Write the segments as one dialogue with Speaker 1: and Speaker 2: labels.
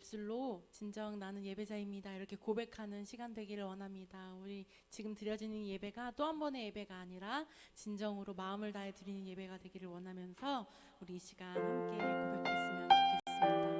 Speaker 1: 입술로 진정 나는 예배자입니다 이렇게 고백하는 시간 되기를 원합니다. 우리 지금 드려지는 예배가 또 한 번의 예배가 아니라 진정으로 마음을 다해 드리는 예배가 되기를 원하면서 우리 이 시간 함께 고백했으면 좋겠습니다.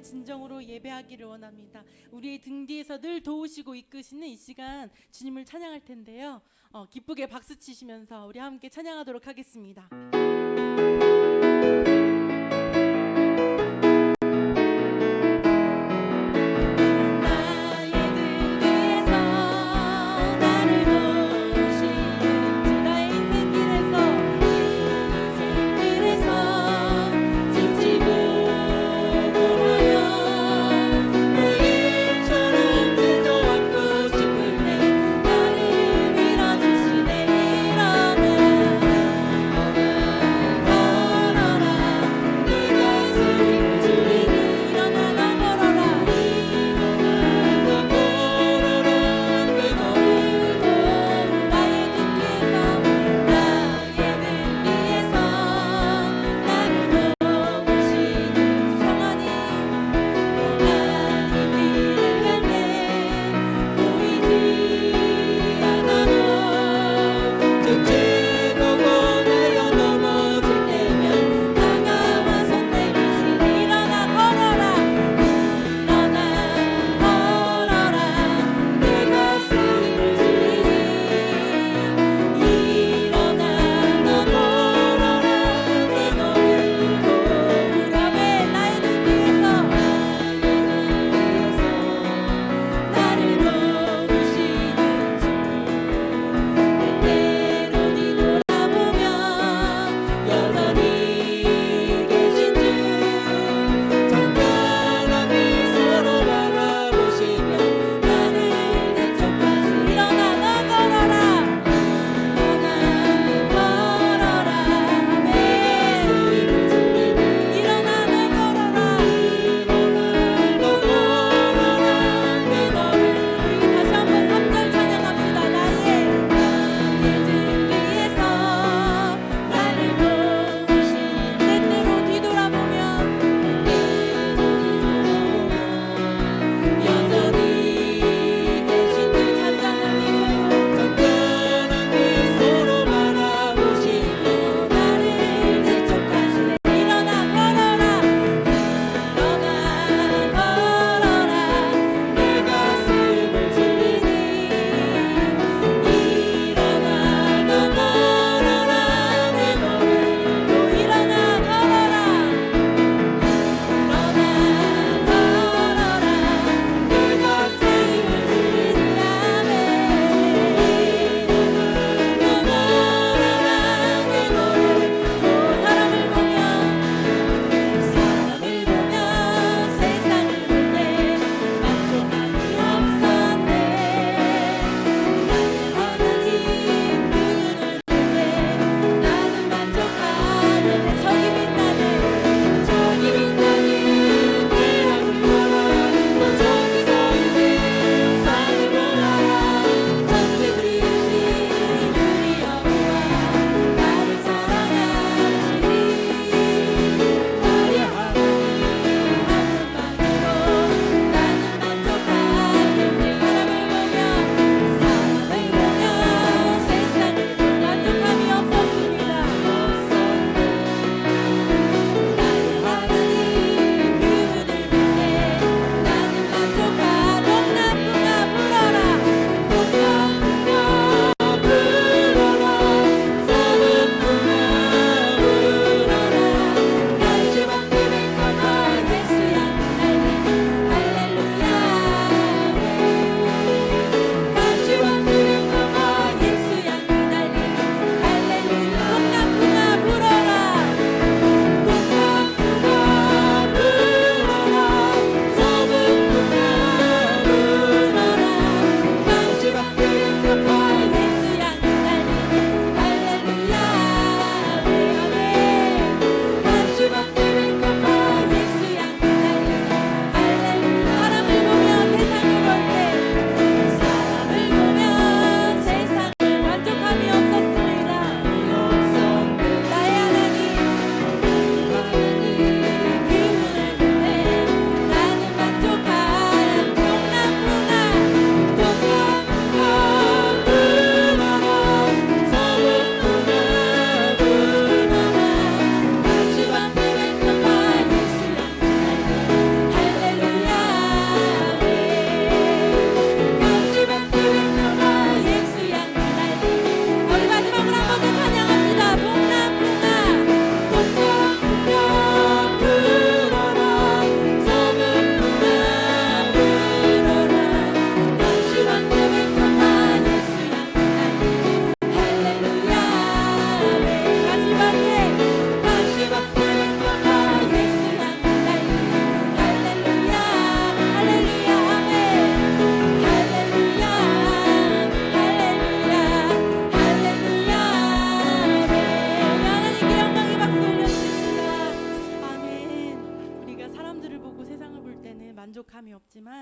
Speaker 1: 진정으로 예배하기를 원합니다. 우리의 등 뒤에서 늘 도우시고 이끄시는 이 시간 주님을 찬양할 텐데요. 기쁘게 박수 치시면서 우리 함께 찬양하도록 하겠습니다.
Speaker 2: 나를 밀어주시네. 일어나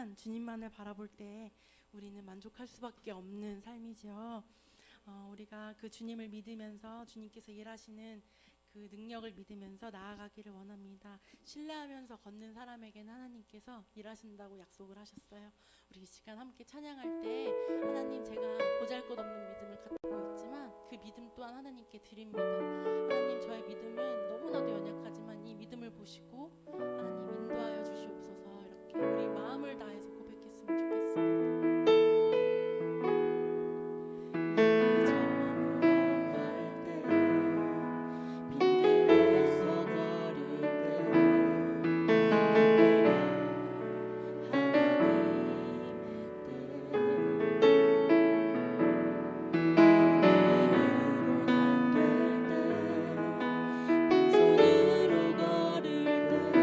Speaker 1: 주님만 주님만을 바라볼 때 우리는 만족할 수밖에 없는 삶이죠. 우리가 그 주님을 믿으면서 주님께서 일하시는 그 능력을 믿으면서 나아가기를 원합니다. 신뢰하면서 걷는 사람에게는 하나님께서 일하신다고 약속을 하셨어요. 우리 이 시간 함께 찬양할 때 하나님, 제가 보잘것없는 믿음을 갖고 있지만 그 믿음 또한 하나님께 드립니다. 하나님, 저의 믿음은 너무나도 연약하지만 이 믿음을 보시고 하나님 인도하여 주시옵소서. 이렇게 우리 마음을 다해서 고백했으면 좋겠습니다. 손으로 걸을 때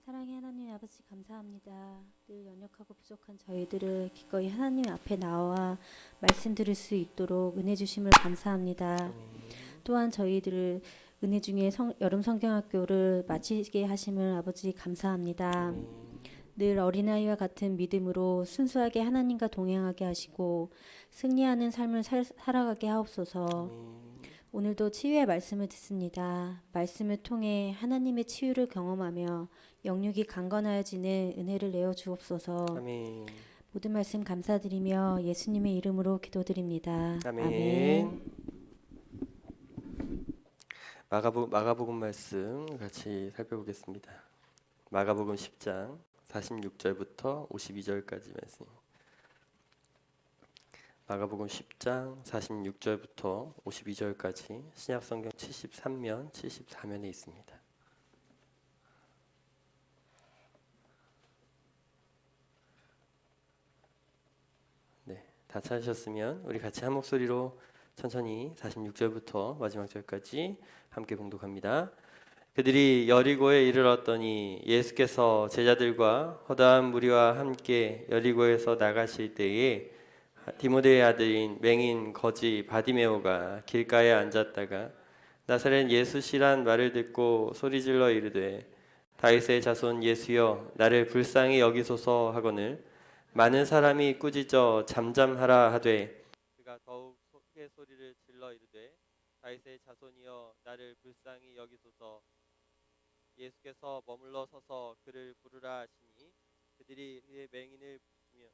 Speaker 2: 사랑의 하나님 아버지 감사합니다. 늘 연약하고 부족한 저희들을 기꺼이 하나님 앞에 나와 말씀 들을 수 있도록 은혜 주심을 감사합니다. 또한 저희들을 은혜 중에 여름 성경학교를 마치게 하심을 아버지 감사합니다. 늘 어린아이와 같은 믿음으로 순수하게 하나님과 동행하게 하시고 승리하는 삶을 살아가게 하옵소서. 오늘도 치유의 말씀을 듣습니다. 말씀을 통해 하나님의 치유를 경험하며 영육이 강건하여지는 은혜를 내어 주옵소서.
Speaker 3: 아멘.
Speaker 2: 모든 말씀 감사드리며 예수님의 이름으로 기도드립니다.
Speaker 3: 아멘. 마가복음 말씀 같이 살펴보겠습니다. 마가복음 10장 46절부터 52절까지 말씀. 마가복음 10장 46절부터 52절까지 신약성경 73면, 74면에 있습니다. 네, 다 찾으셨으면 우리 같이 한 목소리로 천천히 46절부터 마지막 절까지 함께 봉독합니다. 그들이 여리고에 이르렀더니 예수께서 제자들과 허다한 무리와 함께 여리고에서 나가실 때에 디모데의 아들인 맹인 거지 바디메오가 길가에 앉았다가 나사렛 예수시란 말을 듣고 소리질러 이르되 다윗의 자손 예수여 나를 불쌍히 여기소서 하거늘 많은 사람이 꾸짖어 잠잠하라 하되 그가 더욱 크게 소리를 질러 이르되 다윗의 자손이여 나를 불쌍히 여기소서. 예수께서 머물러 서서 그를 부르라 하시니 그들이 그의 맹인을 부르며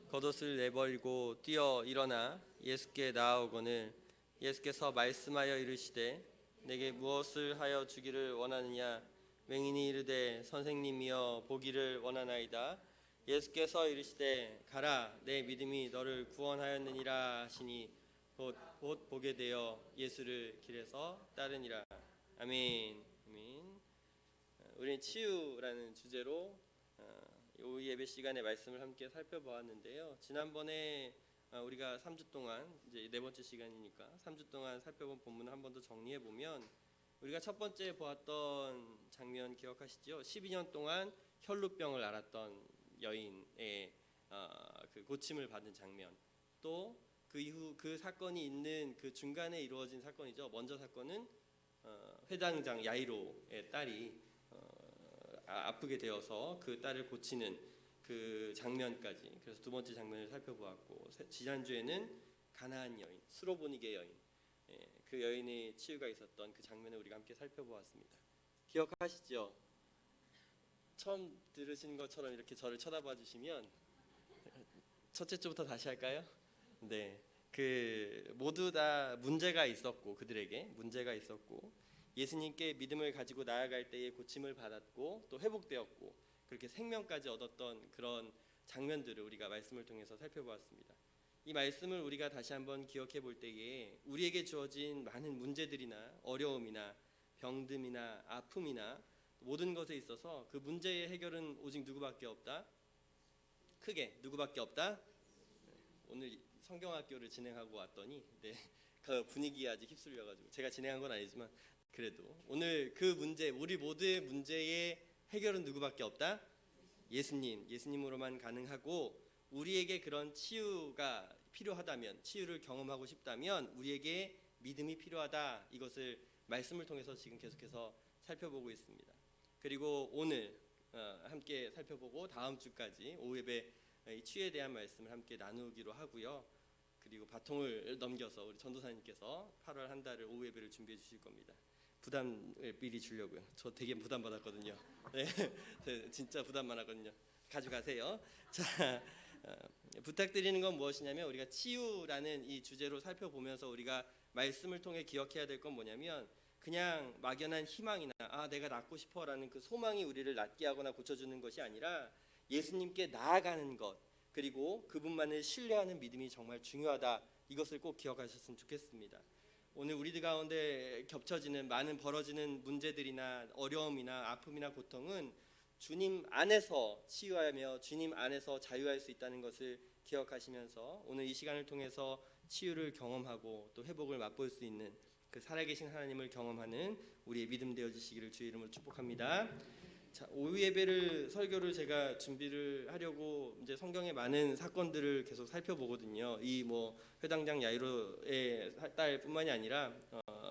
Speaker 3: 겉옷을 내버리고 뛰어 일어나 예수께 나아오거늘 예수께서 말씀하여 이르시되 내게 무엇을 하여 주기를 원하느냐. 맹인이 이르되 선생님이여 보기를 원하나이다. 예수께서 이르시되 가라 내 믿음이 너를 구원하였느니라 하시니 곧 보게 되어 예수를 길에서 따르니라. 아멘. 아멘. 우리는 치유라는 주제로 오후 예배 시간에 말씀을 함께 살펴보았는데요. 지난번에 우리가 3주 동안 이제 네 번째 시간이니까 3주 동안 살펴본 본문을 한 번 더 정리해 보면 우리가 첫 번째 보았던 장면 기억하시죠? 12년 동안 혈루병을 앓았던 여인의 그 고침을 받은 장면, 또 그 이후 그 사건이 있는 그 중간에 이루어진 사건이죠. 먼저 사건은 회당장 야이로의 딸이 아프게 되어서 그 딸을 고치는 그 장면까지, 그래서 두 번째 장면을 살펴보았고, 지난주에는 가나안 여인, 스로보니게 여인, 그 여인의 치유가 있었던 그 장면을 우리가 함께 살펴보았습니다. 기억하시죠? 처음 들으신 것처럼 이렇게 저를 쳐다봐 주시면 첫째 주부터 다시 할까요? 네, 그 모두 다 문제가 있었고, 그들에게 문제가 있었고 예수님께 믿음을 가지고 나아갈 때에 고침을 받았고 또 회복되었고 그렇게 생명까지 얻었던 그런 장면들을 우리가 말씀을 통해서 살펴보았습니다. 이 말씀을 우리가 다시 한번 기억해 볼 때에 우리에게 주어진 많은 문제들이나 어려움이나 병듦이나 아픔이나 모든 것에 있어서 그 문제의 해결은 오직 누구밖에 없다? 크게 누구밖에 없다? 오늘 성경학교를 진행하고 왔더니 그 분위기에 아직 휩쓸려가지고 제가 진행한 건 아니지만 그래도 오늘 그 문제, 우리 모두의 문제의 해결은 누구밖에 없다? 예수님으로만 가능하고, 우리에게 그런 치유가 필요하다면, 치유를 경험하고 싶다면 우리에게 믿음이 필요하다. 이것을 말씀을 통해서 지금 계속해서 살펴보고 있습니다. 그리고 오늘 함께 살펴보고 다음 주까지 오후 예배 치유에 대한 말씀을 함께 나누기로 하고요. 그리고 바통을 넘겨서 우리 전도사님께서 8월 한 달을 오후 예배를 준비해 주실 겁니다. 부담을 미리 주려고요. 저 되게 부담 받았거든요. 네, 진짜 부담 많았거든요. 가져가세요. 자, 부탁드리는 건 무엇이냐면, 우리가 치유라는 이 주제로 살펴보면서 우리가 말씀을 통해 기억해야 될 건 뭐냐면, 그냥 막연한 희망이나 내가 낫고 싶어라는 그 소망이 우리를 낫게 하거나 고쳐주는 것이 아니라 예수님께 나아가는 것, 그리고 그분만을 신뢰하는 믿음이 정말 중요하다. 이것을 꼭 기억하셨으면 좋겠습니다. 오늘 우리들 가운데 겹쳐지는 많은 벌어지는 문제들이나 어려움이나 아픔이나 고통은 주님 안에서 치유하며 주님 안에서 자유할 수 있다는 것을 기억하시면서 오늘 이 시간을 통해서 치유를 경험하고 또 회복을 맛볼 수 있는 그 살아계신 하나님을 경험하는 우리의 믿음 되어지시기를 주의 이름으로 축복합니다. 자, 오후 예배를 설교를 제가 준비를 하려고 이제 성경의 많은 사건들을 계속 살펴보거든요. 이 뭐 회당장 야이로의 딸뿐만이 아니라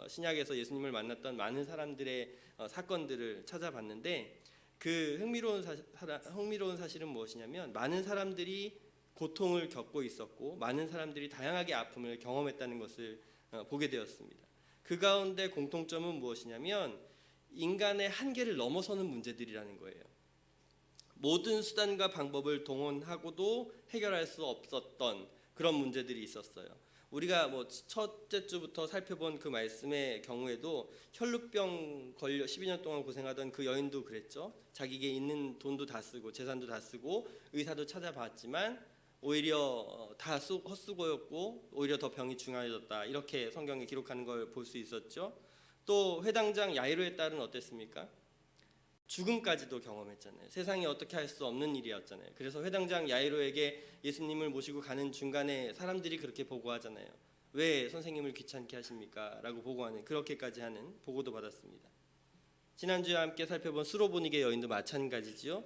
Speaker 3: 신약에서 예수님을 만났던 많은 사람들의 사건들을 찾아봤는데 그 흥미로운 사실은 무엇이냐면 많은 사람들이 고통을 겪고 있었고 많은 사람들이 다양하게 아픔을 경험했다는 것을 보게 되었습니다. 그 가운데 공통점은 무엇이냐면 인간의 한계를 넘어서는 문제들이라는 거예요. 모든 수단과 방법을 동원하고도 해결할 수 없었던 그런 문제들이 있었어요. 우리가 뭐 첫째 주부터 살펴본 그 말씀의 경우에도 혈루병 걸려 12년 동안 고생하던 그 여인도 그랬죠. 자기에게 있는 돈도 다 쓰고 재산도 다 쓰고 의사도 찾아봤지만 오히려 다 헛수고였고 오히려 더 병이 중요해졌다. 이렇게 성경에 기록하는 걸 볼 수 있었죠. 또 회당장 야이로의 딸은 어땠습니까? 죽음까지도 경험했잖아요. 세상이 어떻게 할 수 없는 일이었잖아요. 그래서 회당장 야이로에게 예수님을 모시고 가는 중간에 사람들이 그렇게 보고하잖아요. 왜 선생님을 귀찮게 하십니까? 라고 보고하는, 그렇게까지 하는 보고도 받았습니다. 지난주에 함께 살펴본 수로보니게 여인도 마찬가지지요.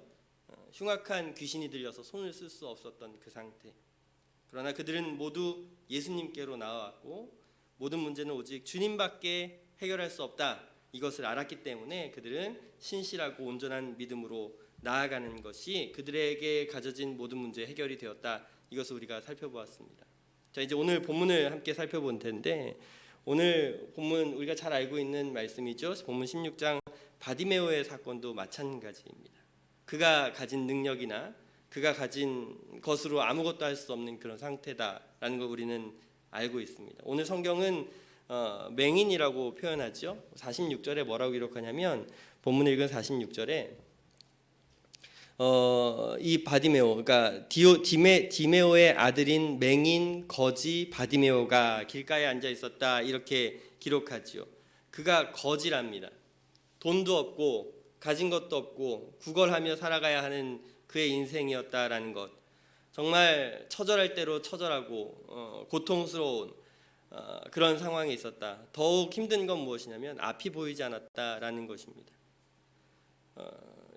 Speaker 3: 흉악한 귀신이 들려서 손을 쓸 수 없었던 그 상태. 그러나 그들은 모두 예수님께로 나와왔고 모든 문제는 오직 주님밖에 해결할 수 없다. 이것을 알았기 때문에 그들은 신실하고 온전한 믿음으로 나아가는 것이 그들에게 가져진 모든 문제 해결이 되었다. 이것을 우리가 살펴보았습니다. 자, 이제 오늘 본문을 함께 살펴볼 텐데 오늘 본문 우리가 잘 알고 있는 말씀이죠. 본문 16장 바디메오의 사건도 마찬가지입니다. 그가 가진 능력이나 그가 가진 것으로 아무것도 할 수 없는 그런 상태다라는 걸 우리는 알고 있습니다. 오늘 성경은 맹인이라고 표현하죠. 46절에 뭐라고 기록하냐면 본문 읽은 46절에 이 바디메오, 그러니까 디메오의 아들인 맹인 거지 바디메오가 길가에 앉아 있었다 이렇게 기록하지요. 그가 거지랍니다. 돈도 없고 가진 것도 없고 구걸하며 살아가야 하는 그의 인생이었다라는 것. 정말 처절할 대로 처절하고 고통스러운 그런 상황에 있었다. 더욱 힘든 건 무엇이냐면 앞이 보이지 않았다라는 것입니다.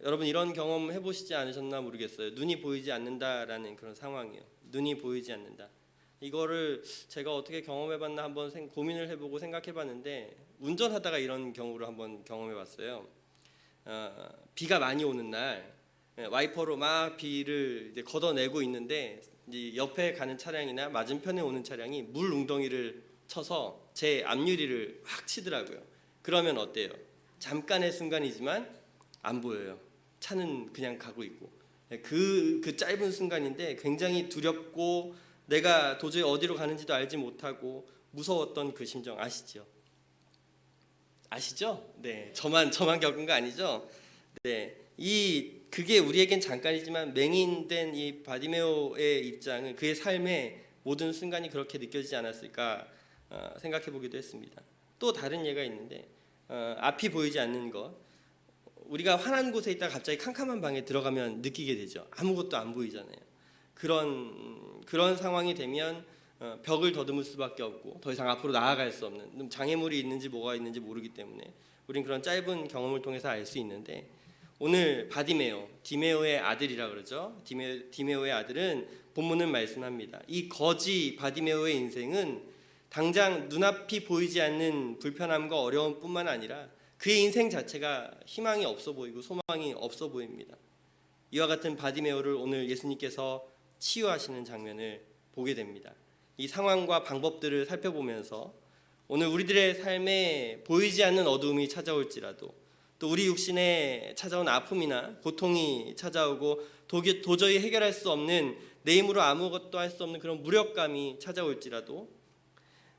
Speaker 3: 여러분 이런 경험 해보시지 않으셨나 모르겠어요. 눈이 보이지 않는다라는 그런 상황이에요. 눈이 보이지 않는다. 이거를 제가 어떻게 경험해봤나 한번 고민을 해보고 생각해봤는데 운전하다가 이런 경우를 한번 경험해봤어요. 비가 많이 오는 날 와이퍼로 막 비를 이제 걷어내고 있는데 이제 옆에 가는 차량이나 맞은편에 오는 차량이 물 웅덩이를 쳐서 제 앞유리를 확 치더라고요. 그러면 어때요? 잠깐의 순간이지만 안 보여요. 차는 그냥 가고 있고 그 짧은 순간인데 굉장히 두렵고 내가 도저히 어디로 가는지도 알지 못하고 무서웠던 그 심정 아시죠? 아시죠? 네, 저만 겪은 거 아니죠? 네, 그게 우리에겐 잠깐이지만 맹인된 이 바디메오의 입장은 그의 삶의 모든 순간이 그렇게 느껴지지 않았을까 생각해 보기도 했습니다. 또 다른 예가 있는데 앞이 보이지 않는 것. 우리가 환한 곳에 있다가 갑자기 캄캄한 방에 들어가면 느끼게 되죠. 아무것도 안 보이잖아요. 그런 상황이 되면 벽을 더듬을 수밖에 없고 더 이상 앞으로 나아갈 수 없는 장애물이 있는지 뭐가 있는지 모르기 때문에 우린 그런 짧은 경험을 통해서 알 수 있는데 오늘 바디메오, 디메오의 아들이라 그러죠. 디메오의 아들은 본문은 말씀합니다. 이 거지 바디메오의 인생은 당장 눈앞이 보이지 않는 불편함과 어려움뿐만 아니라 그의 인생 자체가 희망이 없어 보이고 소망이 없어 보입니다. 이와 같은 바디메오를 오늘 예수님께서 치유하시는 장면을 보게 됩니다. 이 상황과 방법들을 살펴보면서 오늘 우리들의 삶에 보이지 않는 어두움이 찾아올지라도 또 우리 육신에 찾아온 아픔이나 고통이 찾아오고 도저히 해결할 수 없는 내 힘으로 아무것도 할 수 없는 그런 무력감이 찾아올지라도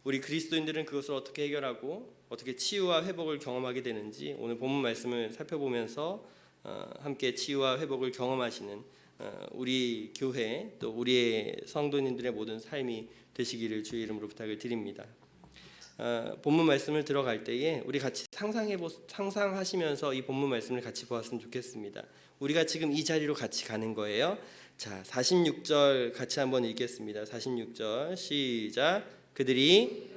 Speaker 3: 우리 그리스도인들은 그것을 어떻게 해결하고 어떻게 치유와 회복을 경험하게 되는지 오늘 본문 말씀을 살펴보면서 함께 치유와 회복을 경험하시는 우리 교회 또 우리의 성도님들의 모든 삶이 되시기를 주의 이름으로 부탁을 드립니다. 본문 말씀을 들어갈 때에 우리 같이 상상하시면서 이 본문 말씀을 같이 보았으면 좋겠습니다. 우리가 지금 이 자리로 같이 가는 거예요. 자, 46절 같이 한번 읽겠습니다. 46절 시작. 그들이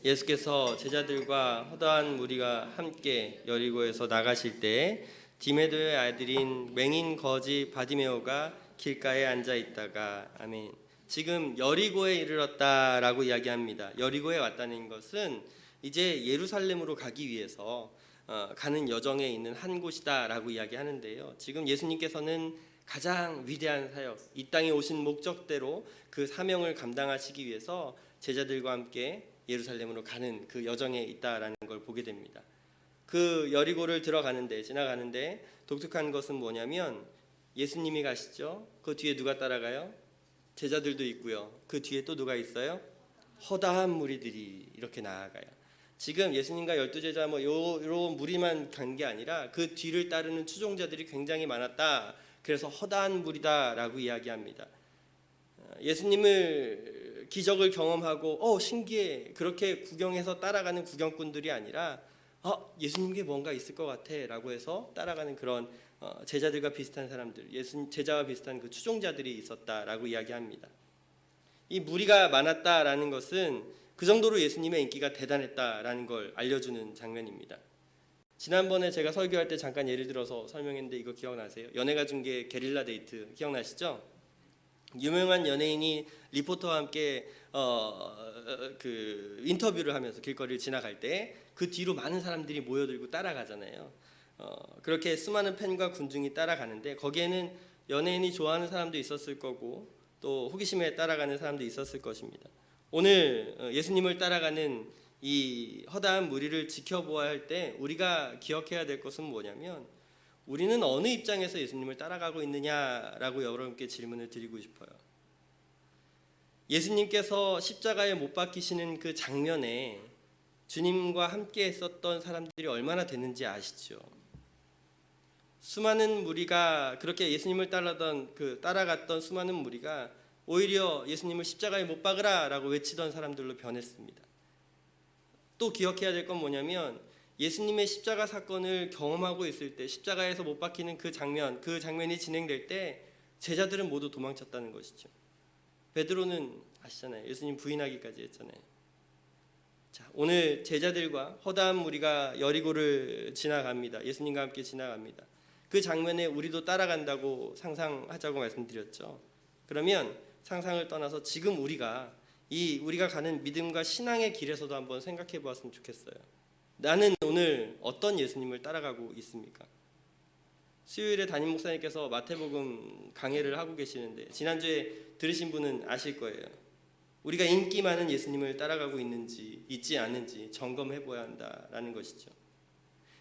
Speaker 3: 예수께서 제자들과 허다한 무리가 함께 여리고에서 나가실 때 디메도의 아들인 맹인 거지 바디메오가 길가에 앉아 있다가 아멘. 지금 여리고에 이르렀다라고 이야기합니다. 여리고에 왔다는 것은 이제 예루살렘으로 가기 위해서 가는 여정에 있는 한 곳이다라고 이야기하는데요. 지금 예수님께서는 가장 위대한 사역, 이 땅에 오신 목적대로 그 사명을 감당하시기 위해서 제자들과 함께 예루살렘으로 가는 그 여정에 있다라는 걸 보게 됩니다. 그 여리고를 지나가는데 독특한 것은 뭐냐면 예수님이 가시죠. 그 뒤에 누가 따라가요? 제자들도 있고요. 그 뒤에 또 누가 있어요? 허다한 무리들이 이렇게 나아가요. 지금 예수님과 12제자 요런 무리만 간 게 아니라 그 뒤를 따르는 추종자들이 굉장히 많았다. 그래서 허다한 무리다라고 이야기합니다. 예수님을 기적을 경험하고 신기해 그렇게 구경해서 따라가는 구경꾼들이 아니라 예수님께 뭔가 있을 것 같아라고 해서 따라가는 그런 제자들과 비슷한 사람들, 제자와 비슷한 그 추종자들이 있었다라고 이야기합니다. 이 무리가 많았다라는 것은 그 정도로 예수님의 인기가 대단했다라는 걸 알려주는 장면입니다. 지난번에 제가 설교할 때 잠깐 예를 들어서 설명했는데 이거 기억나세요? 연예가 중계 게릴라 데이트 기억나시죠? 유명한 연예인이 리포터와 함께 그 인터뷰를 하면서 길거리를 지나갈 때 그 뒤로 많은 사람들이 모여들고 따라가잖아요. 그렇게 수많은 팬과 군중이 따라가는데 거기에는 연예인이 좋아하는 사람도 있었을 거고 또 호기심에 따라가는 사람도 있었을 것입니다. 오늘 예수님을 따라가는 이 허다한 무리를 지켜보아야 할 때 우리가 기억해야 될 것은 뭐냐면 우리는 어느 입장에서 예수님을 따라가고 있느냐라고 여러분께 질문을 드리고 싶어요. 예수님께서 십자가에 못 박히시는 그 장면에 주님과 함께 했었던 사람들이 얼마나 되는지 아시죠? 수많은 무리가 그렇게 예수님을 따라갔던 수많은 무리가 오히려 예수님을 십자가에 못 박으라라고 외치던 사람들로 변했습니다. 또 기억해야 될 건 뭐냐면 예수님의 십자가 사건을 경험하고 있을 때 십자가에서 못 박히는 그 장면이 진행될 때 제자들은 모두 도망쳤다는 것이죠. 베드로는 아시잖아요. 예수님 부인하기까지 했잖아요. 자, 오늘 제자들과 허다한 무리가 여리고를 지나갑니다. 예수님과 함께 지나갑니다. 그 장면에 우리도 따라간다고 상상하자고 말씀드렸죠. 그러면 상상을 떠나서 지금 우리가 가는 믿음과 신앙의 길에서도 한번 생각해 보았으면 좋겠어요. 나는 오늘 어떤 예수님을 따라가고 있습니까? 수요일에 담임 목사님께서 마태복음 강해를 하고 계시는데 지난주에 들으신 분은 아실 거예요. 우리가 인기 많은 예수님을 따라가고 있지 않는지 점검해 보아야 한다라는 것이죠.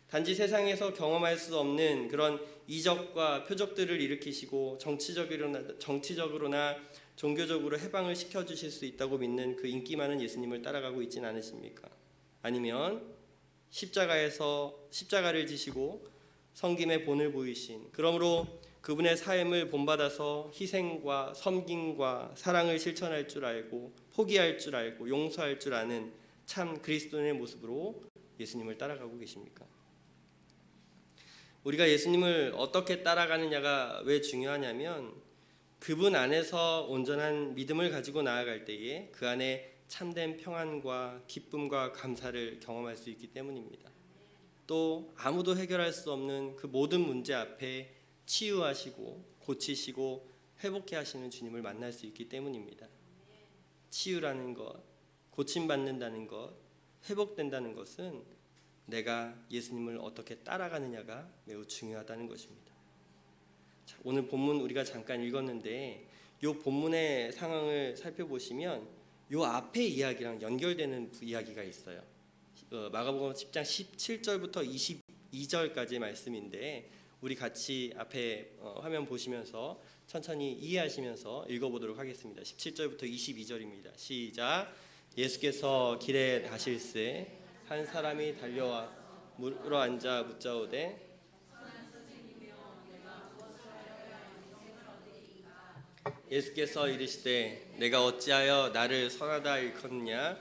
Speaker 3: 단지 세상에서 경험할 수 없는 그런 이적과 표적들을 일으키시고 정치적으로나 종교적으로 해방을 시켜주실 수 있다고 믿는 그 인기 많은 예수님을 따라가고 있지는 않으십니까? 아니면 십자가를 지시고 섬김의 본을 보이신 그러므로 그분의 삶을 본받아서 희생과 섬김과 사랑을 실천할 줄 알고 포기할 줄 알고 용서할 줄 아는 참 그리스도인의 모습으로 예수님을 따라가고 계십니까? 우리가 예수님을 어떻게 따라가느냐가 왜 중요하냐면 그분 안에서 온전한 믿음을 가지고 나아갈 때에 그 안에 참된 평안과 기쁨과 감사를 경험할 수 있기 때문입니다. 또 아무도 해결할 수 없는 그 모든 문제 앞에 치유하시고 고치시고 회복해 하시는 주님을 만날 수 있기 때문입니다. 치유라는 것, 고침받는다는 것, 회복된다는 것은 내가 예수님을 어떻게 따라가느냐가 매우 중요하다는 것입니다. 자, 오늘 본문 우리가 잠깐 읽었는데 이 본문의 상황을 살펴보시면 이 앞의 이야기랑 연결되는 이야기가 있어요. 마가복음 10장 17절부터 22절까지의 말씀인데 우리 같이 앞에 화면 보시면서 천천히 이해하시면서 읽어보도록 하겠습니다. 17절부터 22절입니다. 시작. 예수께서 길에 가실새 한 사람이 달려와 물어 앉아 묻자오되 예수께서 이르시되 내가 어찌하여 나를 선하다 일컫느냐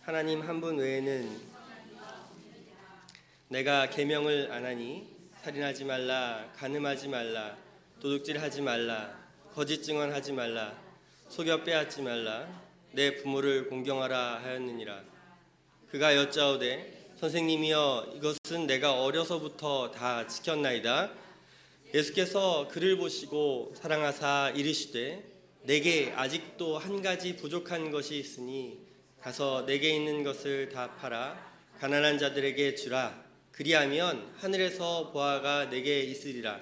Speaker 3: 하나님 한 분 외에는 내가 계명을 안 하니 살인하지 말라 간음하지 말라 도둑질하지 말라 거짓 증언하지 말라 속여 빼앗지 말라 내 부모를 공경하라 하였느니라. 그가 여짜오되 선생님이여 이것은 내가 어려서부터 다 지켰나이다. 예수께서 그를 보시고 사랑하사 이르시되 내게 아직도 한 가지 부족한 것이 있으니 가서 내게 있는 것을 다 팔아 가난한 자들에게 주라. 그리하면 하늘에서 보화가 내게 있으리라.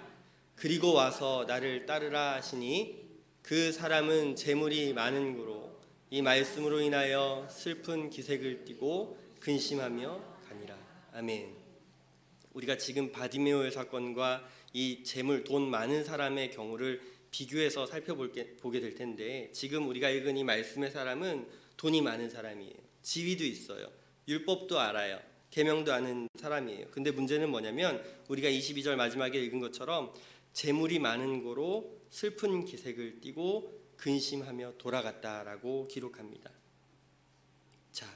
Speaker 3: 그리고 와서 나를 따르라 하시니 그 사람은 재물이 많은 고로 이 말씀으로 인하여 슬픈 기색을 띠고 근심하며 가니라. 아멘. 우리가 지금 바디메오의 사건과 이 재물, 돈 많은 사람의 경우를 비교해서 살펴보게 될 텐데, 지금 우리가 읽은 이 말씀의 사람은 돈이 많은 사람이에요. 지위도 있어요. 율법도 알아요. 계명도 아는 사람이에요. 근데 문제는 뭐냐면 우리가 22절 마지막에 읽은 것처럼 재물이 많은 고로 슬픈 기색을 띠고 근심하며 돌아갔다라고 기록합니다. 자,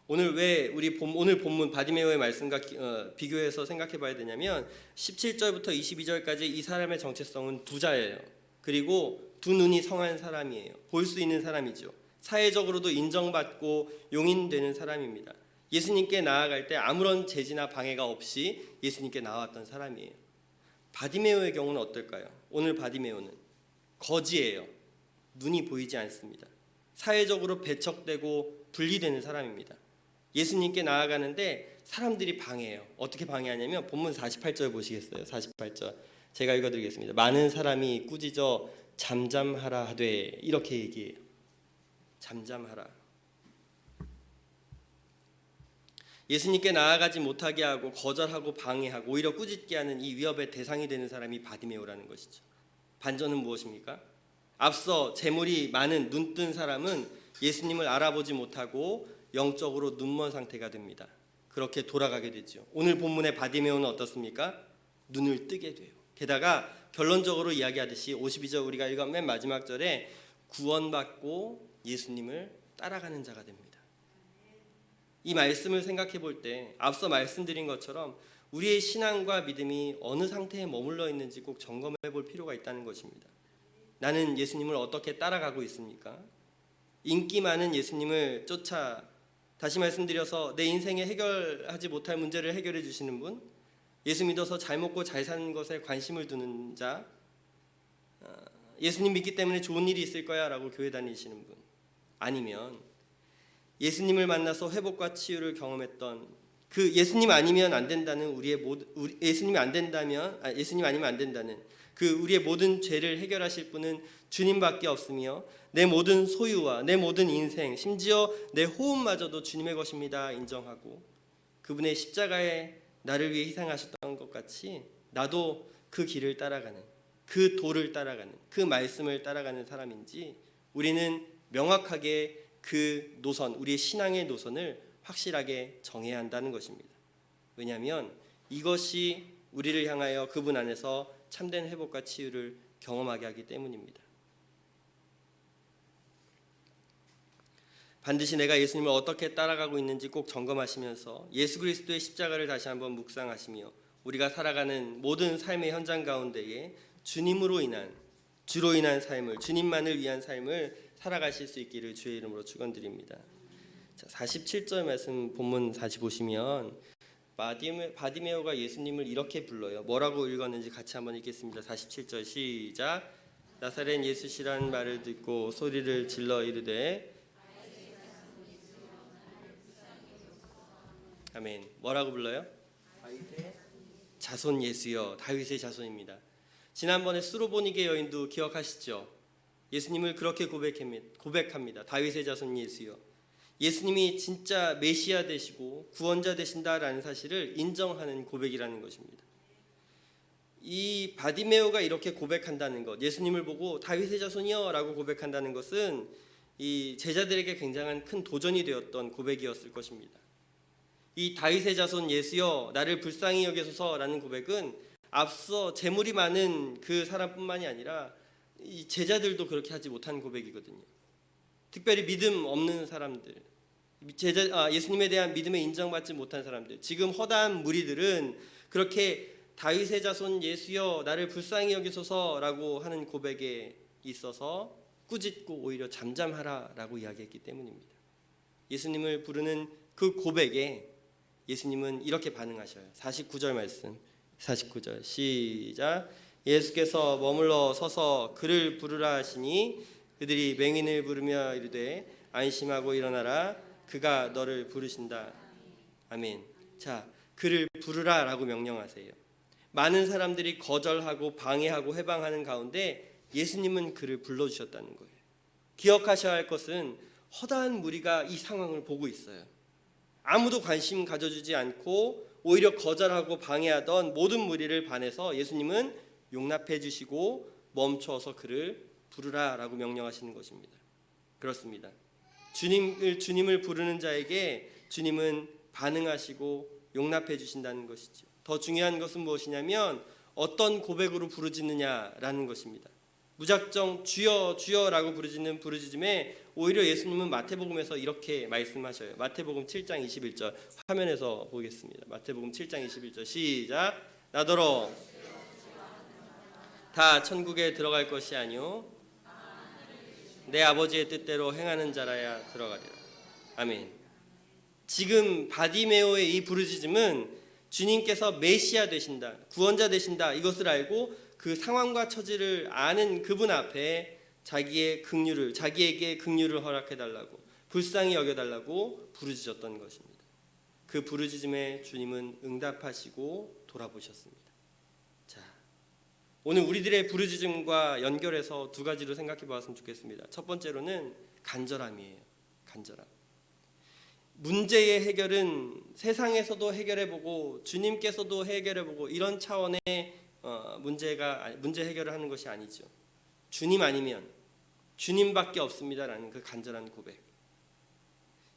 Speaker 3: 오늘 왜 오늘 본문 바디메오의 말씀과 비교해서 생각해 봐야 되냐면 17절부터 22절까지 이 사람의 정체성은 부자예요. 그리고 두 눈이 성한 사람이에요. 볼 수 있는 사람이죠. 사회적으로도 인정받고 용인되는 사람입니다. 예수님께 나아갈 때 아무런 제지나 방해가 없이 예수님께 나왔던 사람이에요. 바디메오의 경우는 어떨까요? 오늘 바디메오는 거지예요. 눈이 보이지 않습니다. 사회적으로 배척되고 분리되는 사람입니다. 예수님께 나아가는데 사람들이 방해해요. 어떻게 방해하냐면 본문 48절 보시겠어요? 48절 제가 읽어드리겠습니다. 많은 사람이 꾸짖어 잠잠하라 하되 이렇게 얘기해요. 잠잠하라. 예수님께 나아가지 못하게 하고 거절하고 방해하고 오히려 꾸짖게 하는 이 위협의 대상이 되는 사람이 바디메오라는 것이죠. 반전은 무엇입니까? 앞서 재물이 많은 눈뜬 사람은 예수님을 알아보지 못하고 영적으로 눈먼 상태가 됩니다. 그렇게 돌아가게 되죠. 오늘 본문의 바디메오는 어떻습니까? 눈을 뜨게 돼요. 게다가 결론적으로 이야기하듯이 52절 우리가 읽은 맨 마지막 절에 구원받고 예수님을 따라가는 자가 됩니다. 이 말씀을 생각해 볼 때 앞서 말씀드린 것처럼 우리의 신앙과 믿음이 어느 상태에 머물러 있는지 꼭 점검해 볼 필요가 있다는 것입니다. 나는 예수님을 어떻게 따라가고 있습니까? 인기 많은 예수님을 쫓아 다시 말씀드려서 내 인생에 해결하지 못할 문제를 해결해 주시는 분, 예수 믿어서 잘 먹고 잘 사는 것에 관심을 두는 자, 예수님 믿기 때문에 좋은 일이 있을 거야 라고 교회 다니시는 분, 아니면 예수님을 만나서 회복과 치유를 경험했던 그 예수님 아니면 안 된다는 예수님 아니면 안 된다는 그 우리의 모든 죄를 해결하실 분은 주님밖에 없으며 내 모든 소유와 내 모든 인생 심지어 내 호흡마저도 주님의 것입니다 인정하고 그분의 십자가에 나를 위해 희생하셨던 것 같이 나도 그 길을 따라가는 그 도를 따라가는 그 말씀을 따라가는 사람인지 우리는 명확하게 그 노선 우리의 신앙의 노선을 확실하게 정해야 한다는 것입니다. 왜냐하면 이것이 우리를 향하여 그분 안에서 참된 회복과 치유를 경험하게 하기 때문입니다. 반드시 내가 예수님을 어떻게 따라가고 있는지 꼭 점검하시면서 예수 그리스도의 십자가를 다시 한번 묵상하시며 우리가 살아가는 모든 삶의 현장 가운데에 주로 인한 삶을 주님만을 위한 삶을 살아가실 수 있기를 주의 이름으로 축원드립니다. 자, 47절 말씀 본문 다시 보시면 바디메오가 예수님을 이렇게 불러요. 뭐라고 읽었는지 같이 한번 읽겠습니다. 47절 시작. 나사렛 예수시라는 말을 듣고 소리를 질러 이르되 아멘. 뭐라고 불러요? 자손 예수여. 다윗의 자손입니다. 지난번에 수로보니게 여인도 기억하시죠? 예수님을 그렇게 고백합니다. 다윗의 자손 예수여. 예수님이 진짜 메시아 되시고 구원자 되신다라는 사실을 인정하는 고백이라는 것입니다. 이 바디메오가 이렇게 고백한다는 것, 예수님을 보고 다윗의 자손이여 라고 고백한다는 것은 이 제자들에게 굉장한 큰 도전이 되었던 고백이었을 것입니다. 이 다윗의 자손 예수여 나를 불쌍히 여기소서라는 고백은 앞서 재물이 많은 그 사람뿐만이 아니라 이 제자들도 그렇게 하지 못한 고백이거든요. 특별히 믿음 없는 사람들, 예수님에 대한 믿음에 인정받지 못한 사람들, 지금 허다한 무리들은 그렇게 다윗의 자손 예수여 나를 불쌍히 여기소서라고 하는 고백에 있어서 꾸짖고 오히려 잠잠하라라고 이야기했기 때문입니다. 예수님을 부르는 그 고백에 예수님은 이렇게 반응하셔요. 49절 말씀. 49절 시작. 예수께서 머물러 서서 그를 부르라 하시니 그들이 맹인을 부르며 이르되 안심하고 일어나라 그가 너를 부르신다. 아멘. 자, 그를 부르라라고 명령하세요. 많은 사람들이 거절하고 방해하고 해방하는 가운데 예수님은 그를 불러주셨다는 거예요. 기억하셔야 할 것은 허다한 무리가 이 상황을 보고 있어요. 아무도 관심 가져주지 않고 오히려 거절하고 방해하던 모든 무리를 반해서 예수님은 용납해 주시고 멈춰서 그를 부르라라고 명령하시는 것입니다. 그렇습니다. 주님을 부르는 자에게 주님은 반응하시고 용납해 주신다는 것이죠. 더 중요한 것은 무엇이냐면 어떤 고백으로 부르짖느냐라는 것입니다. 무작정 주여 주여라고 부르짖는 부르짖음에 오히려 예수님은 마태복음에서 이렇게 말씀하셔요. 마태복음 7장 21절 화면에서 보겠습니다. 마태복음 7장 21절 시작. 나더러 다 천국에 들어갈 것이 아니요 내 아버지의 뜻대로 행하는 자라야 들어가리라. 아멘. 지금 바디메오의 이 부르짖음은 주님께서 메시아 되신다, 구원자 되신다 이것을 알고 그 상황과 처지를 아는 그분 앞에 자기에게 긍휼을 허락해 달라고, 불쌍히 여겨 달라고 부르짖었던 것입니다. 그 부르짖음에 주님은 응답하시고 돌아보셨습니다. 자, 오늘 우리들의 부르짖음과 연결해서 두 가지로 생각해 보았으면 좋겠습니다. 첫 번째로는 간절함이에요. 간절함. 문제의 해결은 세상에서도 해결해보고 주님께서도 해결해보고 이런 차원의 문제 해결을 하는 것이 아니죠. 주님 아니면 주님밖에 없습니다라는 그 간절한 고백.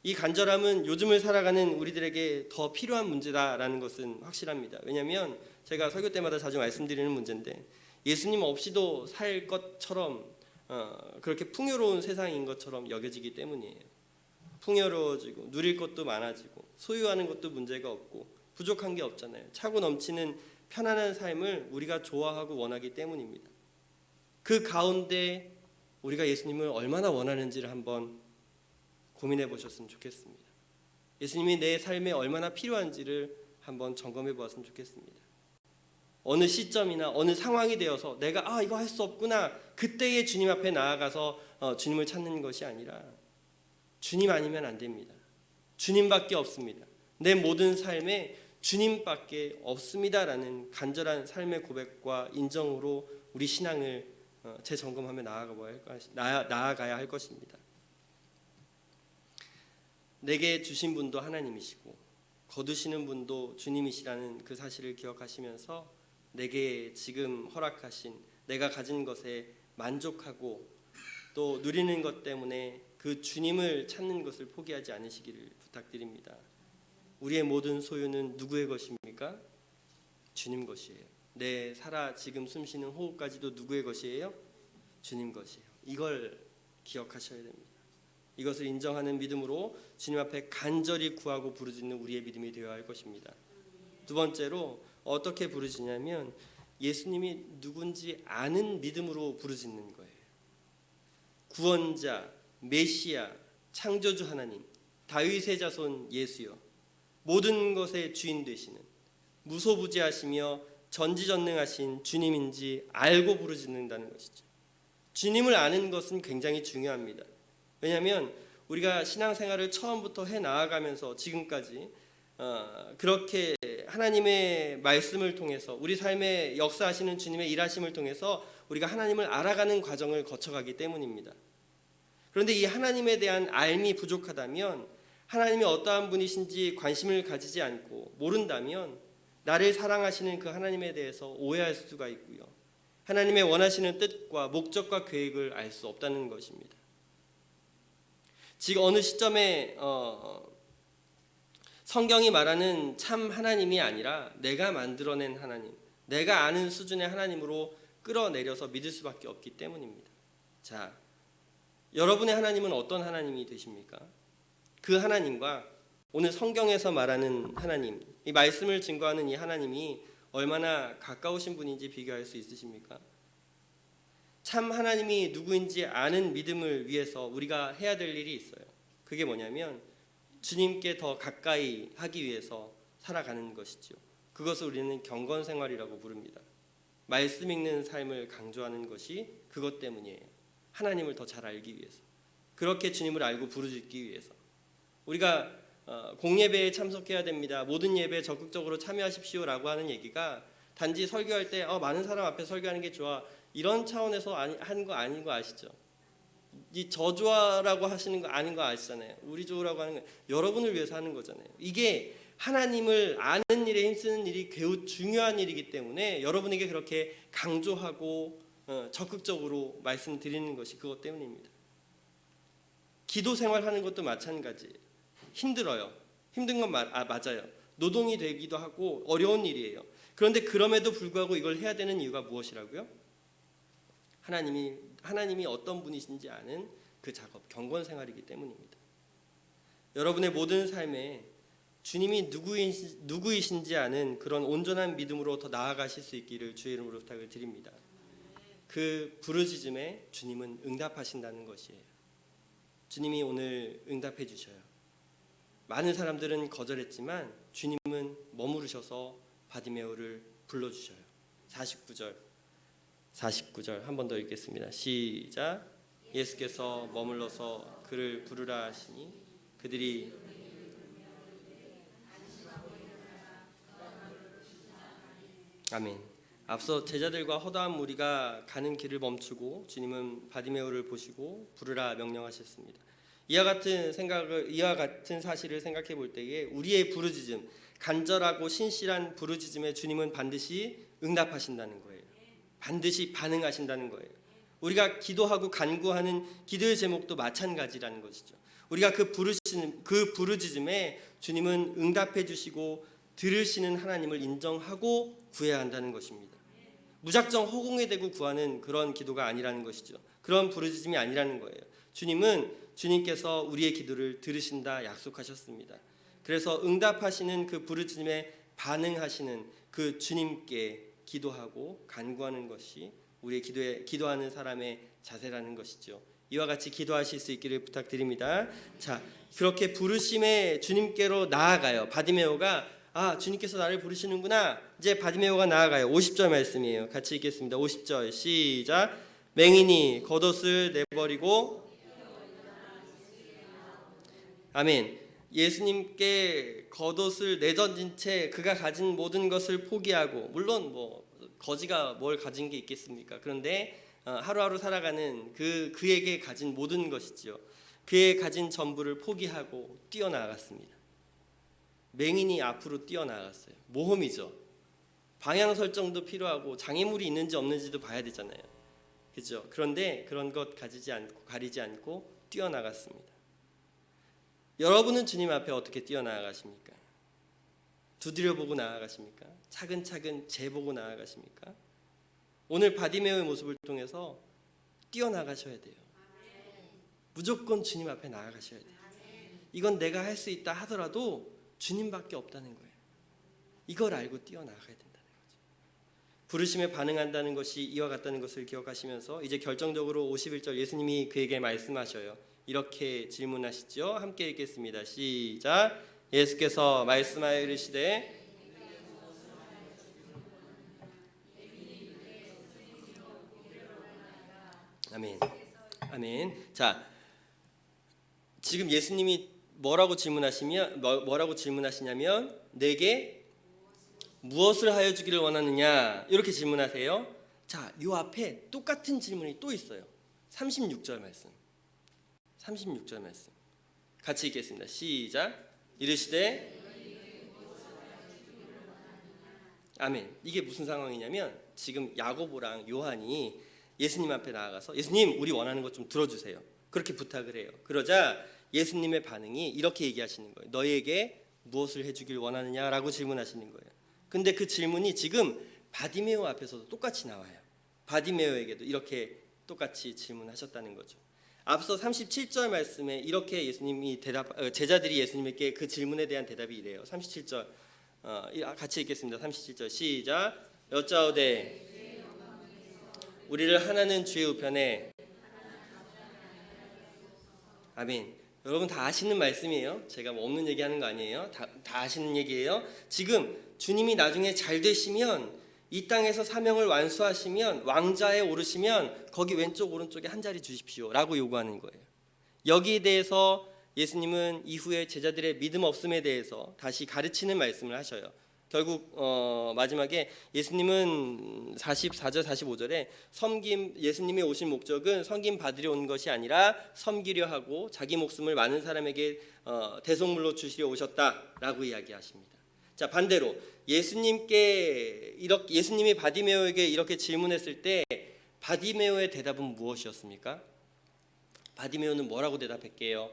Speaker 3: 이 간절함은 요즘을 살아가는 우리들에게 더 필요한 문제다라는 것은 확실합니다. 왜냐하면 제가 설교 때마다 자주 말씀드리는 문제인데 예수님 없이도 살 것처럼 그렇게 풍요로운 세상인 것처럼 여겨지기 때문이에요. 풍요로워지고 누릴 것도 많아지고 소유하는 것도 문제가 없고 부족한 게 없잖아요. 차고 넘치는 편안한 삶을 우리가 좋아하고 원하기 때문입니다. 그 가운데 우리가 예수님을 얼마나 원하는지를 한번 고민해 보셨으면 좋겠습니다. 예수님이 내 삶에 얼마나 필요한지를 한번 점검해 보았으면 좋겠습니다. 어느 시점이나 어느 상황이 되어서 내가 이거 할 수 없구나 그때의 주님 앞에 나아가서 주님을 찾는 것이 아니라 주님 아니면 안 됩니다. 주님밖에 없습니다. 내 모든 삶에 주님밖에 없습니다라는 간절한 삶의 고백과 인정으로 우리 신앙을 재점검하며 나아가야 할 것입니다. 내게 주신 분도 하나님이시고 거두시는 분도 주님이시라는 그 사실을 기억하시면서 내게 지금 허락하신 내가 가진 것에 만족하고 또 누리는 것 때문에 그 주님을 찾는 것을 포기하지 않으시기를 부탁드립니다. 우리의 모든 소유는 누구의 것입니까? 주님 것이에요. 내 살아 지금 숨쉬는 호흡까지도 누구의 것이에요? 주님 것이에요. 이걸 기억하셔야 됩니다. 이것을 인정하는 믿음으로 주님 앞에 간절히 구하고 부르짖는 우리의 믿음이 되어야 할 것입니다. 두 번째로 어떻게 부르짖냐면 예수님이 누군지 아는 믿음으로 부르짖는 거예요. 구원자, 메시아, 창조주 하나님, 다윗의 자손 예수여, 모든 것의 주인 되시는 무소부지하시며 전지전능하신 주님인지 알고 부르짖는다는 것이죠. 주님을 아는 것은 굉장히 중요합니다. 왜냐하면 우리가 신앙생활을 처음부터 해나가면서 지금까지 그렇게 하나님의 말씀을 통해서 우리 삶에 역사하시는 주님의 일하심을 통해서 우리가 하나님을 알아가는 과정을 거쳐가기 때문입니다. 그런데 이 하나님에 대한 알미 부족하다면, 하나님이 어떠한 분이신지 관심을 가지지 않고 모른다면 나를 사랑하시는 그 하나님에 대해서 오해할 수가 있고요. 하나님의 원하시는 뜻과 목적과 계획을 알 수 없다는 것입니다. 지금 어느 시점에 성경이 말하는 참 하나님이 아니라 내가 만들어낸 하나님, 내가 아는 수준의 하나님으로 끌어내려서 믿을 수밖에 없기 때문입니다. 자, 여러분의 하나님은 어떤 하나님이 되십니까? 그 하나님과 오늘 성경에서 말하는 하나님, 이 말씀을 증거하는 이 하나님이 얼마나 가까우신 분인지 비교할 수 있으십니까? 참 하나님이 누구인지 아는 믿음을 위해서 우리가 해야 될 일이 있어요. 그게 뭐냐면 주님께 더 가까이 하기 위해서 살아가는 것이죠. 그것을 우리는 경건 생활이라고 부릅니다. 말씀 읽는 삶을 강조하는 것이 그것 때문이에요. 하나님을 더 잘 알기 위해서, 그렇게 주님을 알고 부르짖기 위해서. 우리가 공예배에 참석해야 됩니다, 모든 예배에 적극적으로 참여하십시오라고 하는 얘기가 단지 설교할 때 많은 사람 앞에 설교하는 게 좋아, 이런 차원에서 하는 거 아닌 거 아시죠? 이 저주하라고 하시는 거 아닌 거 아시잖아요. 우리 좋으라고 하는 거 여러분을 위해서 하는 거잖아요. 이게 하나님을 아는 일에 힘쓰는 일이 매우 중요한 일이기 때문에 여러분에게 그렇게 강조하고 적극적으로 말씀드리는 것이 그것 때문입니다. 기도 생활하는 것도 마찬가지예요. 힘들어요. 힘든 건 맞아요. 노동이 되기도 하고 어려운 일이에요. 그런데 그럼에도 불구하고 이걸 해야 되는 이유가 무엇이라고요? 하나님이 어떤 분이신지 아는 그 작업, 경건 생활이기 때문입니다. 여러분의 모든 삶에 주님이 누구이신지 아는 그런 온전한 믿음으로 더 나아가실 수 있기를 주의 이름으로 부탁을 드립니다. 그 부르짖음에 주님은 응답하신다는 것이에요. 주님이 오늘 응답해 주셔요. 많은 사람들은 거절했지만 주님은 머무르셔서 바디메오를 불러주셔요. 49절 한 번 더 읽겠습니다. 시작. 예수께서 머물러서 그를 부르라 하시니 그들이 아멘. 앞서 제자들과 허다한 무리가 가는 길을 멈추고 주님은 바디메오를 보시고 부르라 명령하셨습니다. 이와 같은 사실을 생각해 볼 때에 우리의 부르짖음, 간절하고 신실한 부르짖음에 주님은 반드시 응답하신다는 거예요. 반드시 반응하신다는 거예요. 우리가 기도하고 간구하는 기도의 제목도 마찬가지라는 것이죠. 우리가 그 부르짖음에 주님은 응답해 주시고 들으시는 하나님을 인정하고 구해야 한다는 것입니다. 무작정 허공에 대고 구하는 그런 기도가 아니라는 것이죠. 그런 부르짖음이 아니라는 거예요. 주님께서 우리의 기도를 들으신다 약속하셨습니다. 그래서 응답하시는 그 부르짖음에 반응하시는 그 주님께 기도하고 간구하는 것이 우리의 기도하는 사람의 자세라는 것이죠. 이와 같이 기도하실 수 있기를 부탁드립니다. 자, 그렇게 부르심에 주님께로 나아가요. 바디메오가 주님께서 나를 부르시는구나. 이제 바디메오가 나아가요. 50절 말씀이에요. 같이 읽겠습니다. 50절 시작. 맹인이 겉옷을 내버리고 아멘. 예수님께 겉옷을 내던진 채 그가 가진 모든 것을 포기하고, 물론 거지가 뭘 가진 게 있겠습니까? 그런데 하루하루 살아가는 그에게 가진 모든 것이죠. 그의 가진 전부를 포기하고 뛰어나갔습니다. 맹인이 앞으로 뛰어나갔어요. 모험이죠. 방향 설정도 필요하고 장애물이 있는지 없는지도 봐야 되잖아요. 그렇죠? 그런데 그런 것 가리지 않고 뛰어나갔습니다. 여러분은 주님 앞에 어떻게 뛰어나가십니까? 두드려보고 나아가십니까? 차근차근 재보고 나아가십니까? 오늘 바디메오의 모습을 통해서 뛰어나가셔야 돼요. 무조건 주님 앞에 나아가셔야 돼요. 이건 내가 할 수 있다 하더라도 주님밖에 없다는 거예요. 이걸 알고 뛰어나가야 된다는 거죠. 부르심에 반응한다는 것이 이와 같다는 것을 기억하시면서 이제 결정적으로 51절 예수님이 그에게 말씀하셔요. 이렇게 질문하시죠. 함께 읽겠습니다. 시작. 예수께서 말씀하여 이르시되 아멘. 아멘. 자, 지금 예수님이 뭐라고 질문하시냐면 내게 무엇을 하여 주기를 원하느냐 이렇게 질문하세요. 자, 요 앞에 똑같은 질문이 또 있어요. 36절 말씀. 36절 말씀. 같이 읽겠습니다. 시작. 이르시되 아멘. 이게 무슨 상황이냐면 지금 야고보랑 요한이 예수님 앞에 나아가서 예수님 우리 원하는 것 좀 들어주세요. 그렇게 부탁을 해요. 그러자 예수님의 반응이 이렇게 얘기하시는 거예요. 너희에게 무엇을 해주길 원하느냐라고 질문하시는 거예요. 근데 그 질문이 지금 바디메오 앞에서도 똑같이 나와요. 바디메오에게도 이렇게 똑같이 질문하셨다는 거죠. 앞서 37절 말씀에 이렇게 제자들이 예수님께 그 질문에 대한 대답이 이래요. 37절 같이 읽겠습니다. 37절 시작. 여짜오되 우리를 하나는 주의 우편에 아멘. 여러분 다 아시는 말씀이에요. 제가 뭐 없는 얘기하는 거 아니에요. 다 아시는 얘기예요. 지금 주님이 나중에 잘 되시면 이 땅에서 사명을 완수하시면 왕좌에 오르시면 거기 왼쪽 오른쪽에 한 자리 주십시오라고 요구하는 거예요. 여기에 대해서 예수님은 이후에 제자들의 믿음 없음에 대해서 다시 가르치는 말씀을 하셔요. 결국 마지막에 예수님은 44절 45절에 예수님이 오신 목적은 섬김 받으려 온 것이 아니라 섬기려 하고 자기 목숨을 많은 사람에게 대속물로 주시려 오셨다라고 이야기하십니다. 자, 반대로 예수님이 바디메오에게 이렇게 질문했을 때 바디메오의 대답은 무엇이었습니까? 바디메오는 뭐라고 대답했게요?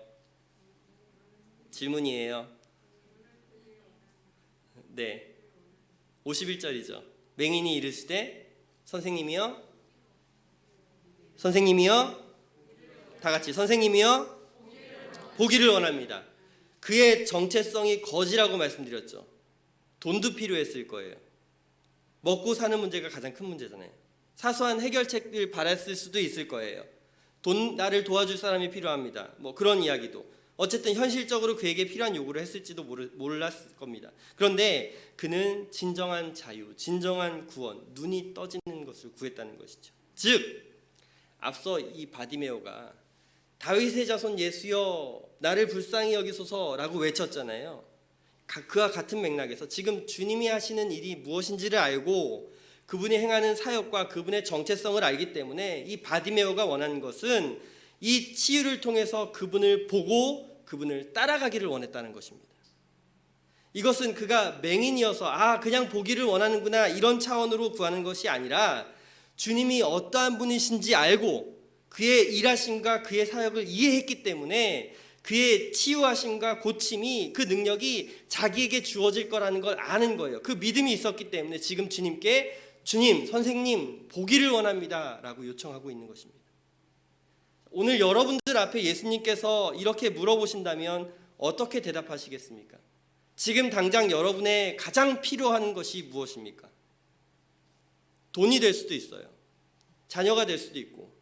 Speaker 3: 질문이에요. 네, 51절이죠. 맹인이 이르시되 선생님이여 다 같이 선생님이여 보기를 원합니다. 그의 정체성이 거지라고 말씀드렸죠. 돈도 필요했을 거예요. 먹고 사는 문제가 가장 큰 문제잖아요. 사소한 해결책을 바랐을 수도 있을 거예요. 나를 도와줄 사람이 필요합니다. 뭐 그런 이야기도. 어쨌든 현실적으로 그에게 필요한 요구를 했을지도 몰랐을 겁니다. 그런데 그는 진정한 자유, 진정한 구원, 눈이 떠지는 것을 구했다는 것이죠. 즉 앞서 이 바디메오가 다윗의 자손 예수여 나를 불쌍히 여기소서라고 외쳤잖아요. 그와 같은 맥락에서 지금 주님이 하시는 일이 무엇인지를 알고 그분이 행하는 사역과 그분의 정체성을 알기 때문에 이 바디메오가 원하는 것은 이 치유를 통해서 그분을 보고 그분을 따라가기를 원했다는 것입니다. 이것은 그가 맹인이어서 그냥 보기를 원하는구나 이런 차원으로 구하는 것이 아니라 주님이 어떠한 분이신지 알고 그의 일하심과 그의 사역을 이해했기 때문에 그의 치유하심과 고침이 그 능력이 자기에게 주어질 거라는 걸 아는 거예요. 그 믿음이 있었기 때문에 지금 주님께 주님, 선생님 보기를 원합니다 라고 요청하고 있는 것입니다. 오늘 여러분들 앞에 예수님께서 이렇게 물어보신다면 어떻게 대답하시겠습니까? 지금 당장 여러분의 가장 필요한 것이 무엇입니까? 돈이 될 수도 있어요. 자녀가 될 수도 있고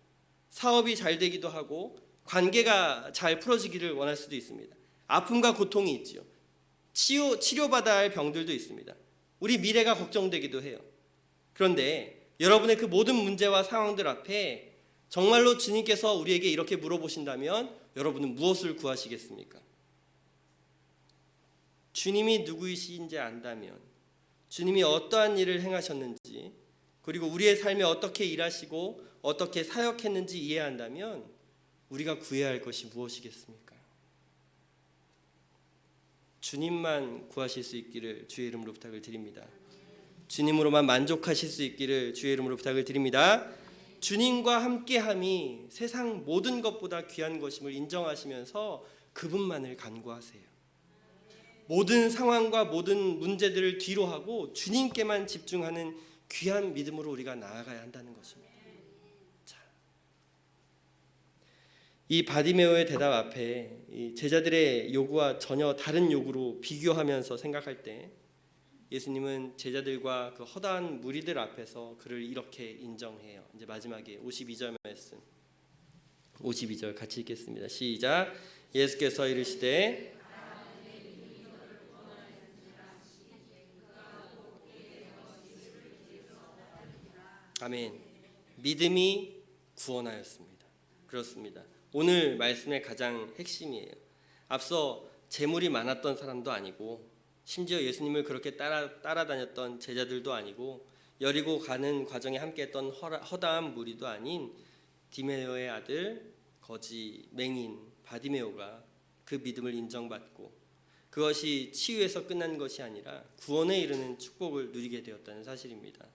Speaker 3: 사업이 잘 되기도 하고 관계가 잘 풀어지기를 원할 수도 있습니다. 아픔과 고통이 있지요. 치료받아야 할 병들도 있습니다. 우리 미래가 걱정되기도 해요. 그런데 여러분의 그 모든 문제와 상황들 앞에 정말로 주님께서 우리에게 이렇게 물어보신다면 여러분은 무엇을 구하시겠습니까? 주님이 누구이신지 안다면, 주님이 어떠한 일을 행하셨는지, 그리고 우리의 삶에 어떻게 일하시고 어떻게 사역했는지 이해한다면 우리가 구해야 할 것이 무엇이겠습니까? 주님만 구하실 수 있기를 주의 이름으로 부탁을 드립니다. 주님으로만 만족하실 수 있기를 주의 이름으로 부탁을 드립니다. 주님과 함께함이 세상 모든 것보다 귀한 것임을 인정하시면서 그분만을 간구하세요. 모든 상황과 모든 문제들을 뒤로 하고 주님께만 집중하는 귀한 믿음으로 우리가 나아가야 한다는 것입니다. 자, 이 바디메오의 대답 앞에 이 제자들의 요구와 전혀 다른 요구로 비교하면서 생각할 때 예수님은 제자들과 그 허다한 무리들 앞에서 그를 이렇게 인정해요. 이제 마지막에 52절 말씀, 52절 같이 읽겠습니다. 시작. 예수께서 이르시되 아멘. 믿음이 구원하였습니다. 그렇습니다. 오늘 말씀의 가장 핵심이에요. 앞서 재물이 많았던 사람도 아니고 심지어 예수님을 그렇게 따라다녔던 제자들도 아니고 여리고 가는 과정에 함께했던 허다한 무리도 아닌 디메오의 아들 거지 맹인 바디메오가 그 믿음을 인정받고 그것이 치유에서 끝난 것이 아니라 구원에 이르는 축복을 누리게 되었다는 사실입니다.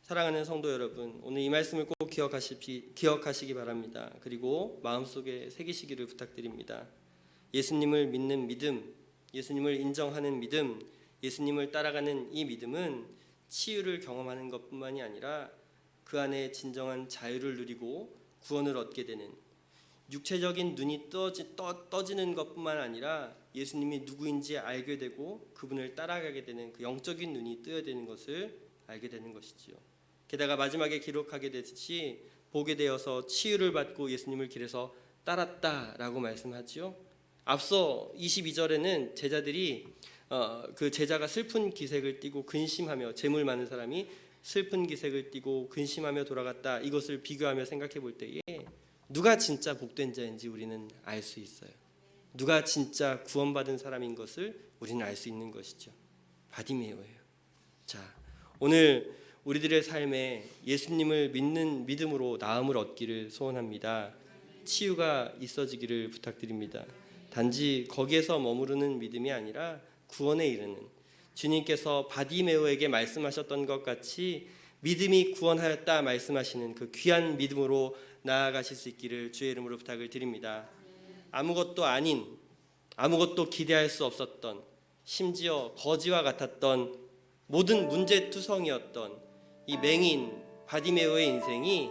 Speaker 3: 사랑하는 성도 여러분, 오늘 이 말씀을 꼭 기억하시기 바랍니다. 그리고 마음속에 새기시기를 부탁드립니다. 예수님을 믿는 믿음, 예수님을 인정하는 믿음, 예수님을 따라가는 이 믿음은 치유를 경험하는 것뿐만이 아니라 그 안에 진정한 자유를 누리고 구원을 얻게 되는, 육체적인 눈이 떠지는 것뿐만 아니라 예수님이 누구인지 알게 되고 그분을 따라가게 되는 그 영적인 눈이 뜨야 되는 것을 알게 되는 것이지요. 게다가 마지막에 기록하게 됐듯이 보게 되어서 치유를 받고 예수님을 길에서 따랐다라고 말씀하지요. 앞서 22절에는 제자들이 그 제자가 슬픈 기색을 띠고 근심하며 재물 많은 사람이 슬픈 기색을 띠고 근심하며 돌아갔다, 이것을 비교하며 생각해 볼 때에 누가 진짜 복된 자인지 우리는 알 수 있어요. 누가 진짜 구원받은 사람인 것을 우리는 알 수 있는 것이죠. 바디메오예요. 자, 오늘 우리들의 삶에 예수님을 믿는 믿음으로 나음을 얻기를 소원합니다. 치유가 있어지기를 부탁드립니다. 단지 거기에서 머무르는 믿음이 아니라 구원에 이르는, 주님께서 바디메오에게 말씀하셨던 것 같이 믿음이 구원하였다 말씀하시는 그 귀한 믿음으로 나아가실 수 있기를 주의 이름으로 부탁을 드립니다. 아무것도 아닌, 아무것도 기대할 수 없었던, 심지어 거지와 같았던, 모든 문제투성이었던 이 맹인 바디메오의 인생이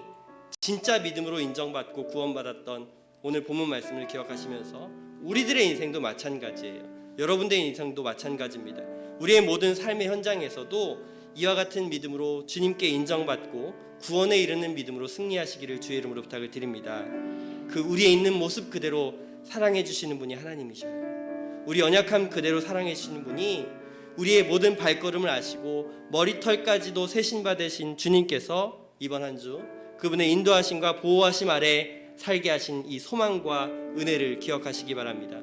Speaker 3: 진짜 믿음으로 인정받고 구원받았던 오늘 본문 말씀을 기억하시면서 우리들의 인생도 마찬가지예요. 여러분들의 인생도 마찬가지입니다. 우리의 모든 삶의 현장에서도 이와 같은 믿음으로 주님께 인정받고 구원에 이르는 믿음으로 승리하시기를 주의 이름으로 부탁을 드립니다. 그 우리의 있는 모습 그대로 사랑해 주시는 분이 하나님이셔요. 우리 연약함 그대로 사랑해 주시는 분이 우리의 모든 발걸음을 아시고 머리털까지도 세신받으신 주님께서 이번 한 주 그분의 인도하심과 보호하심 아래 살게 하신 이 소망과 은혜를 기억하시기 바랍니다.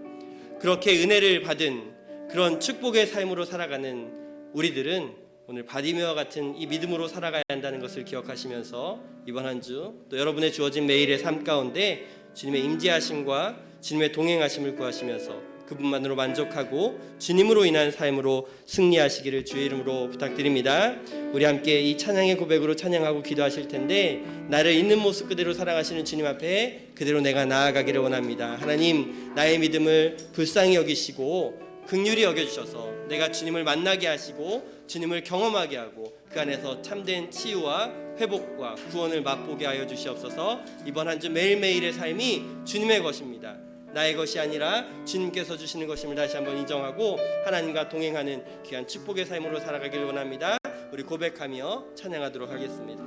Speaker 3: 그렇게 은혜를 받은 그런 축복의 삶으로 살아가는 우리들은 오늘 바디메오와 같은 이 믿음으로 살아가야 한다는 것을 기억하시면서 이번 한 주 또 여러분의 주어진 매일의 삶 가운데 주님의 임재하심과 주님의 동행하심을 구하시면서 그분만으로 만족하고 주님으로 인한 삶으로 승리하시기를 주의 이름으로 부탁드립니다. 우리 함께 이 찬양의 고백으로 찬양하고 기도하실 텐데, 나를 있는 모습 그대로 사랑하시는 주님 앞에 그대로 내가 나아가기를 원합니다. 하나님, 나의 믿음을 불쌍히 여기시고 긍휼히 여겨주셔서 내가 주님을 만나게 하시고 주님을 경험하게 하고 그 안에서 참된 치유와 회복과 구원을 맛보게 하여 주시옵소서. 이번 한 주 매일매일의 삶이 주님의 것입니다. 나의 것이 아니라 주님께서 주시는 것임을 다시 한번 인정하고 하나님과 동행하는 귀한 축복의 삶으로 살아가길 원합니다. 우리 고백하며 찬양하도록 하겠습니다.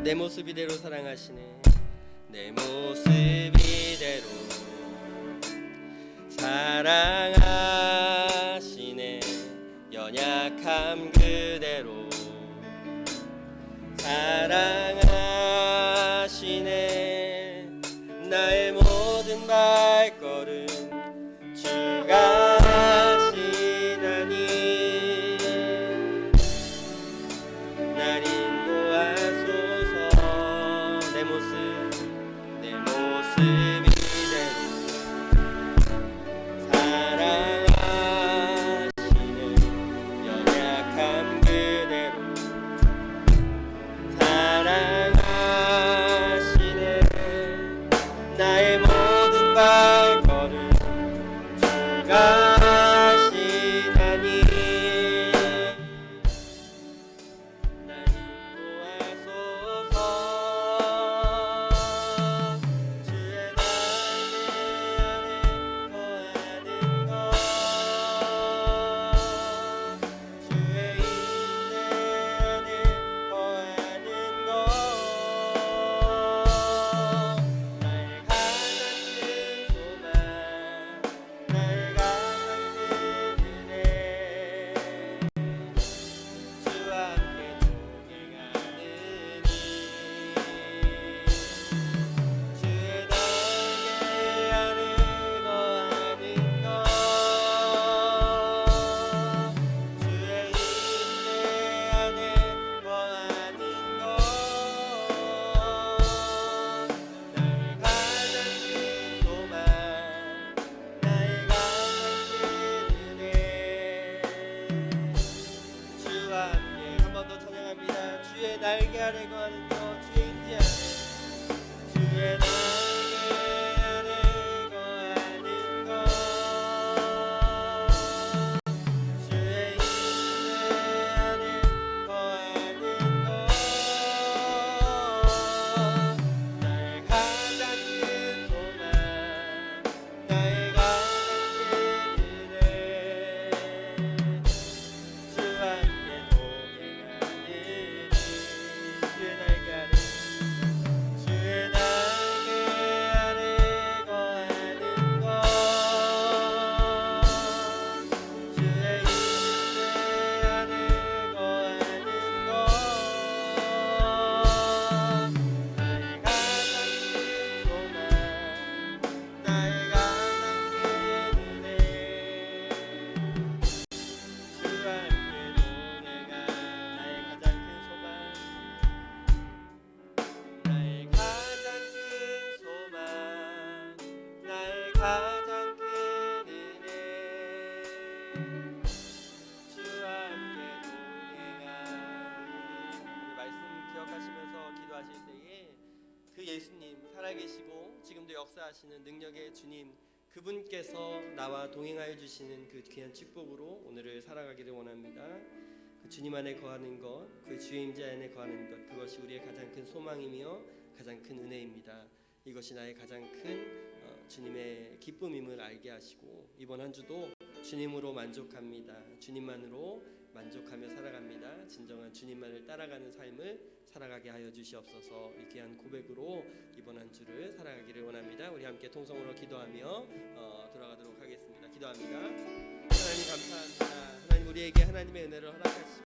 Speaker 3: 내 모습 이대로 사랑하시네, 내 모습 이대로 사랑하시네, 연약함 그대로 사랑하시네, 나의 모든 발걸음 주가 하시나니 날 인도하소서. 내 모습 이대로 사랑하시네, 연약함 그대로 사랑하시네, 나의 모든 발걸음 주가 하시나니 날 인도하소서. 주의 날개 아래 거하는 것, 주의 임재 안에, 주의 날개 아래 거하는 것, 주의 임재 안에 거하는 것, 나의 가장 큰 소망, 나의 가장 큰 은혜, 주와 함께 동행하는 주의 주와 함께 동행하는 말씀 기억하시면서 기도하실 때에 그 예수님 살아계시고 지금도 역사하시는 능력의 주님 그분께서 나와 동행하여 주시는 그 귀한 축복으로 오늘을 살아가기를 원합니다. 그 주님 안에 거하는 것, 그 주의 임재 안에 거하는 것, 그것이 우리의 가장 큰 소망이며 가장 큰 은혜입니다. 이것이 나의 가장 큰 주님의 기쁨임을 알게 하시고 이번 한 주도 주님으로 만족합니다. 주님만으로 만족하며 살아갑니다. 진정한 주님만을 따라가는 삶을 살아가게 하여 주시옵소서. 이 귀한 고백으로 이번 한 주를 살아가기를 원합니다. 우리 함께 통성으로 기도하며 돌아가도록 하겠습니다. 기도합니다. 하나님 감사합니다. 하나님 우리에게 하나님의 은혜를 허락하시고